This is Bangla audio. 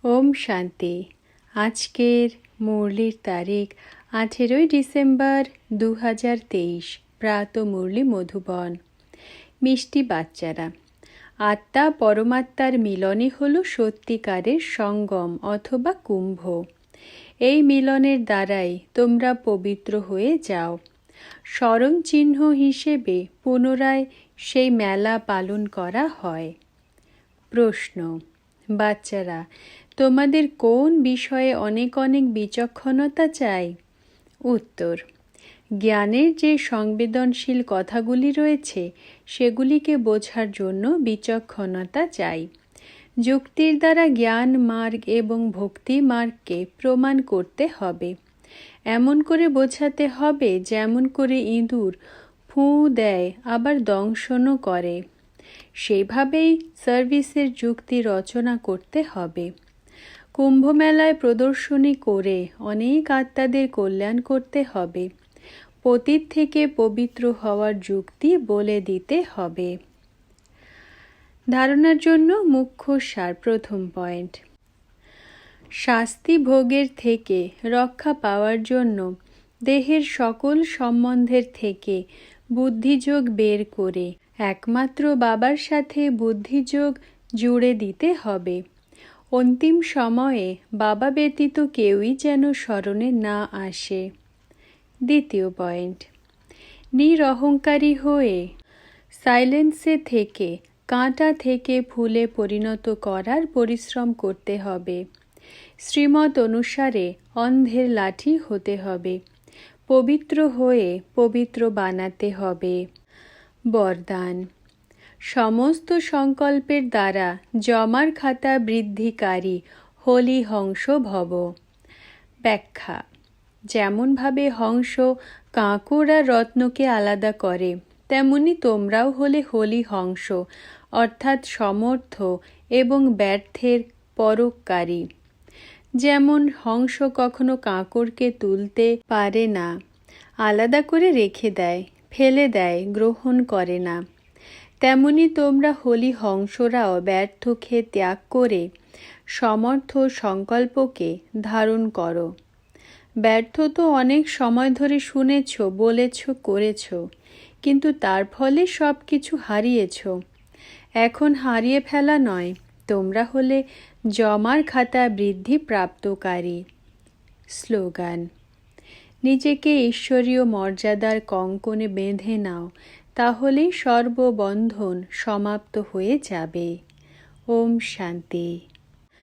ওম শান্তি। আজকের মুরলির তারিখ 18 ডিসেম্বর 2023। প্রাত মুরলি মধুবন। মিষ্টি বাচ্চারা, আত্মা পরমাত্মার মিলনই হল সত্যিকারের সঙ্গম অথবা কুম্ভ। এই মিলনের দ্বারাই তোমরা পবিত্র হয়ে যাও। স্মরণ চিহ্ন হিসেবে পুনরায় সেই মেলা পালন করা হয়। প্রশ্ন: বাচ্চারা, তোমাদের কোন বিষয়ে অনেক অনেক বিচক্ষণতা চাই? উত্তর: জ্ঞানের যে সংবেদনশীল কথাগুলি রয়েছে সেগুলিকে বোঝার জন্য বিচক্ষণতা চাই। যুক্তির দ্বারা জ্ঞান মার্গ এবং ভক্তি মার্গকে প্রমাণ করতে হবে। এমন করে বোঝাতে হবে যেমন করে ইঁদুর ফুঁ দেয় আবার দংশনও করে। সেইভাবেই সার্ভিসের যুক্তি রচনা করতে হবে। কুম্ভমেলায় প্রদর্শনী করে অনেক আত্মাদের কল্যাণ করতে হবে। পতিত থেকে পবিত্র হওয়ার যুক্তি বলে দিতে হবে। ধারণার জন্য মুখ্য সার। প্রথম পয়েন্ট: শাস্তি ভোগের থেকে রক্ষা পাওয়ার জন্য দেহের সকল সম্বন্ধের থেকে বুদ্ধিযোগ বের করে একমাত্র বাবার সাথে বুদ্ধিযোগ জুড়ে দিতে হবে। অন্তিম সময়ে বাবা ব্যতীত কেউই যেন স্মরণে না আসে। দ্বিতীয় পয়েন্ট: নিরহংকারী হয়ে সাইলেন্সে থেকে কাঁটা থেকে ফুলে পরিণত করার পরিশ্রম করতে হবে। শ্রীমত অনুসারে অন্ধের লাঠি হতে হবে। পবিত্র হয়ে পবিত্র বানাতে হবে। বরদান: সমস্ত সংকল্পের দ্বারা জমার খাতা বৃদ্ধিকারী হলি হংস ভব। ব্যাখ্যা: যেমনভাবে হংস কাঁকড় আর রত্নকে আলাদা করে, তেমনি তোমরাও হলে হলি হংস, অর্থাৎ সমর্থ এবং ব্যর্থের পরোপকারী। যেমন হংস কখনো কাঁকড়কে তুলতে পারে না, আলাদা করে রেখে দেয়, ফেলে দেয়, গ্রহণ করে না, তেমনি তোমরা হলি হংসরাও ব্যর্থকে ত্যাগ করে সমর্থ সংকল্পকে ধারণ করো। ব্যর্থ তো অনেক সময় ধরে শুনেছ, বলেছ, করেছ, কিন্তু তার ফলে সব কিছু হারিয়েছ। এখন হারিয়ে ফেলা নয়, তোমরা হলে জমার খাতা বৃদ্ধি প্রাপ্তকারী। স্লোগান: নিজেকে ঈশ্বরীয় মর্যাদার কঙ্কণে বেঁধে নাও, তাহলেই সর্ববন্ধন সমাপ্ত হয়ে যাবে। ওম শান্তি।